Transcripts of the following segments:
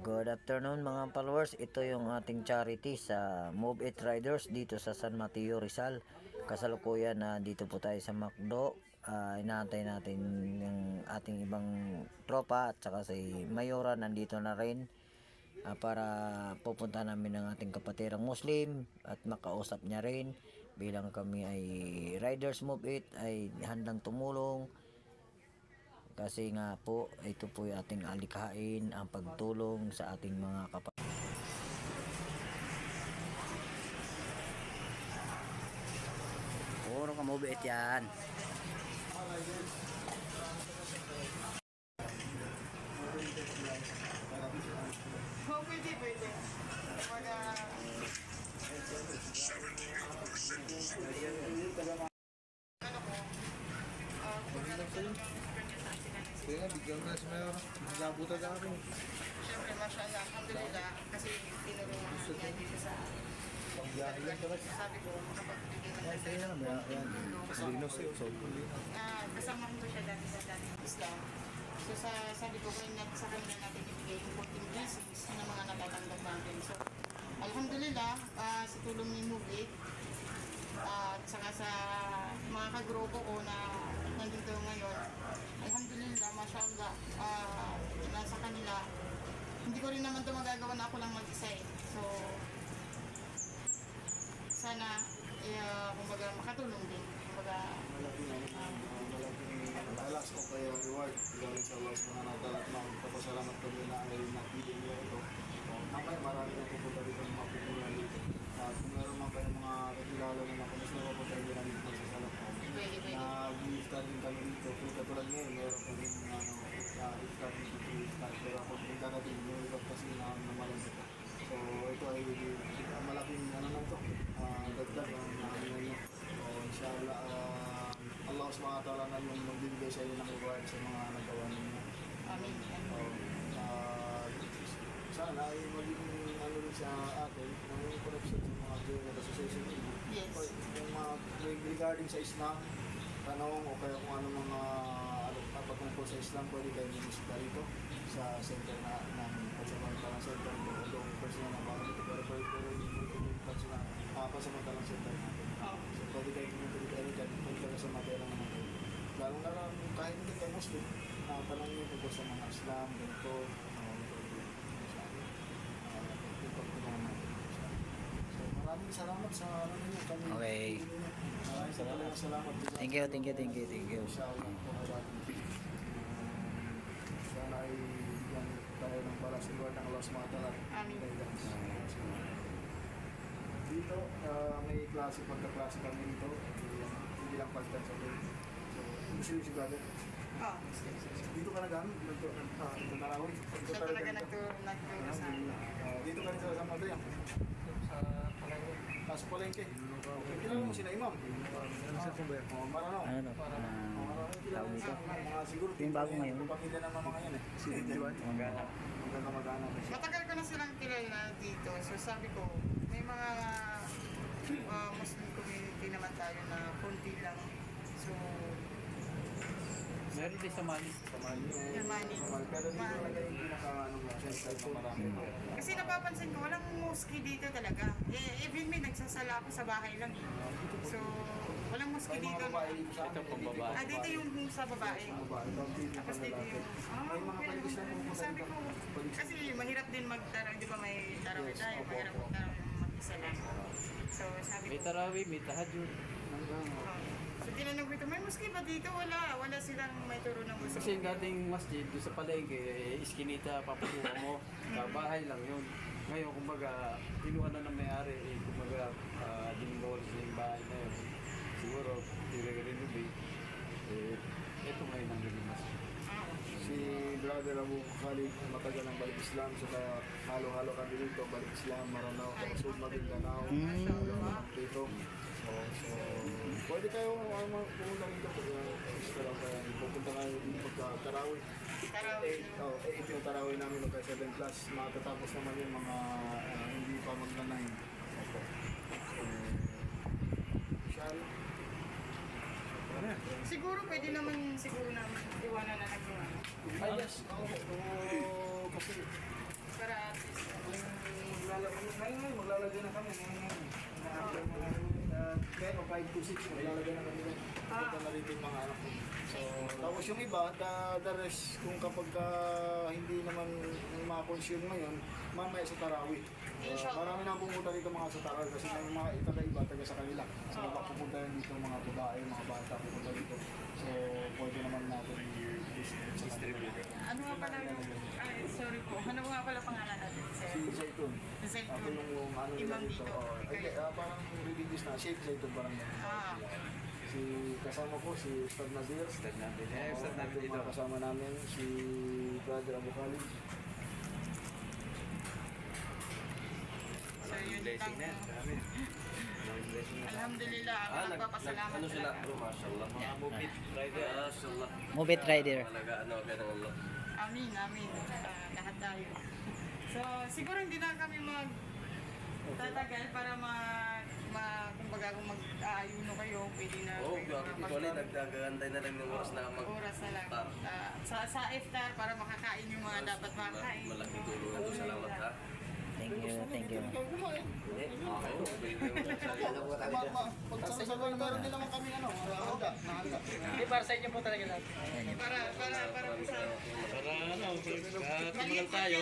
Good afternoon mga followers, ito yung ating charity sa Move It Riders dito sa San Mateo, Rizal. Kasalukuyan na dito po tayo sa Macdo. Inaantay natin yung ating ibang tropa at saka si Mayora nandito na rin para pupunta namin ng ating kapatirang Muslim at makausap niya rin. Bilang kami ay Riders Move It ay handang tumulong. Kasi nga po, ito po yung ating alikhain, ang pagtulong sa ating mga kapatid. Puro ka mabait yan. Oh, pwede. Kaya nga, bigyan na si Mayor. Nagabutan na kami. Siyempre, mashallah, alhamdulillah, kasi tinulungan niya dito sa Pagbiyahe lang talaga. sabi ko, makapagbigay ng Kaya nga, yan. Linos sa'yo, so kasama ko siya dati sa dating Islam. So sabi ko, kaya sa kanila natin ibigay yung 14 blessings na mga natatanggap natin. So, alhamdulillah, sa tulong ni Mubit, at saka sa mga kagrupo ko na nandito ngayon, alhamdulillah, mashallah, nasa kanila. Hindi ko rin naman ito magagawa na ako lang mag-isa eh. So, sana, kumbaga, makatulong din. Kumbaga, malaking alas o kaya reward galing sa Allah subhanahu wa ta'ala at magpapasalamat kami na ay napili niya ito. Nakaya marami na pupunta dito ng mga pupunan dito. At kung meron man kayong mga kakilala na makumis na pupunta din namin dito sa salap ko. Nag-iftar din kami dito. Kung katulad ngayon, meron kami iftar dito. Pero ako kung darating, yung iba kasi na namalan dito. So ito ay malaking ano lang ito, dagdag ang namin ninyo. So inshallah, Allah subhanahu wa ta'ala na yung magbibigay sa inyo ng reward sa mga nagawa ninyo. amin. Sana ay maging ano rin sa atin, ng connection sa mga journal association ninyo. Yes. Yung mga regarding sa Islam, tanong o kaya kung ano mga patungkol sa Islam, pwede kayo minisita rito sa center namin. Kasi parang center ko, although personal na mga dito, pero yung pasamantalang center natin. So pwede kayo pumunta dito anytime, kung kayo sa matera naman kayo. Lalo na lang, kahit hindi kayo Muslim, tanong nyo tungkol sa mga Islam, ganito, maraming salamat sa ano niyo kami. Okay. Maraming salamat. Thank you. Inshallah po sana ay bigyan tayo ng balas ng Lord ng Allah subhanahu wa ta'ala. Amin. Dito, may pagkaklase kami dito. Hindi lang pagkat sa akin. So, Muslim si brother. Dito ka nagamit? Nagtatarawin? Siya talaga nagturo sa akin. Dito ka rin sa San Mateo? Sa Palengke. Kilala mo sila Imam? Maranaw. Ano no? Tawag nito? Siguro Yung bago ngayon. pamilya ng mga yan eh. Magana. Matagal ko na silang kilala dito. So sabi ko, may mga Muslim community naman tayo na konti lang. So, Meron din sa Mali. Germany. Pero dito talaga yung pinaka-ano mo, siyempre po marami. Kasi napapansin ko, walang mosque dito talaga. Even may nagsasala ako sa bahay lang. So, walang mosque May dito. mga babae dito sa Ito amin. pang babae. Dito yung sa babae. Tapos dito yung... May mga okay. paligis na pumunta Sabi dito. ko, kasi mahirap din magtarawih. Di ba may tarawih tayo? Mahirap magtarawih mag-isa lang. So, sabi May ko... tarawih, may tahajud. So, tinanong ko ito, may mosque ba dito? Wala silang may turo ng mosque. Kasi yung dating masjid, doon sa palengke, iskinita, papakuha mo. Bahay lang yun. Ngayon, kumbaga, kinuha na ng may-ari, kumbaga, dinimoli sa yung bahay na yun. Siguro, i-renovate. Ito ngayon ang naging masjid. Si Brother Abu Khalid, matagal ang balik Islam, saka halo-halo kami dito, balik Islam, Maranao, Kamasud, Maguindanao, dito. So, pwede kayo pumunta dito, pupunta kayo dito pagka-tarawih. Tarawih. 8 yung tarawih namin, kaya 7 plus, matatapos naman yung mga hindi pa magna-9. Inshallah. Siguro pwede naman iwanan na naging ano. Ay, yes. Oo, kasi Para Ngayon, maglalagay na kami. Ngayon. 10 o 5 to 6, maglalagay na kami. Punta na rin yung mga anak ko. So, tapos yung iba, the rest, kung kapag hindi naman mga consume ngayon, mamaya sa Tarawih. Marami na pumunta dito mga sa Tarawih kasi may mga taga-iba, taga sa kanila. So, pupunta rin dito mga babae, mga bata pupunta dito. So, pwede naman natin i-distribute. Ano nga pala yung, sorry po, ano nga pala pangalan natin, sir? Si Zaitun. Zaitun. Ako yung ano nila Imam dito. dito. Hindi, parang religious na. Sheikh Zaitun parang yan. Ah, Si kasama ko si Ustad Nadir. Ustad Nadir. Ustad Nadir Yung dito. mga kasama namin si Brother Abu Khalid. so yun Blessing na yan. lang. Dami. Maraming blessing na. Alhamdulillah, ako nagpapasalamat Ano sila? talaga. Bro, mashallah. Mga mupit rider. Mashallah. Move it rider. Talaga, ano, kaya ng Allah. Amin, amin. Lahat tayo. So, siguro hindi na kami tatagal para kumbaga kung mag-aayuno kayo, pwede na Oo, kayo actually, nagkagantay na lang ng oras na oras na lang. Sa iftar para makakain yung mga dapat makakain. malaking tulong na to. Salamat ha. Thank you, thank you. Ikaw kumain. Oo, pwede yung Pagsasabay, meron din naman kami ano, handa. Hindi para sa inyo po talaga lahat. Para po sa Para ano, tumagal tayo.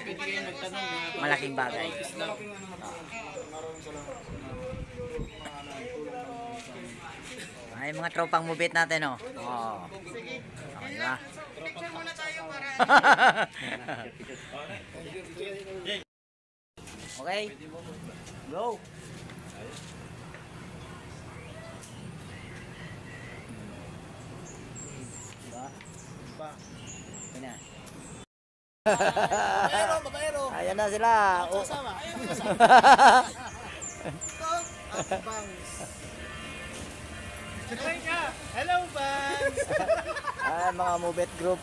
Pwede kayo magtanong na Malaking bagay. Malaking ano naman. Maraming salamat. Ay, mga tropang mubit natin, oh. Oh. sige. Yun diba? lang. So, picture muna tayo para Okay. Go. Diba? Pa. Yun na. Babaero. Ayan na sila. Oh. Sama. Bangs. Hello, Bangs! Ay, mga mubit group.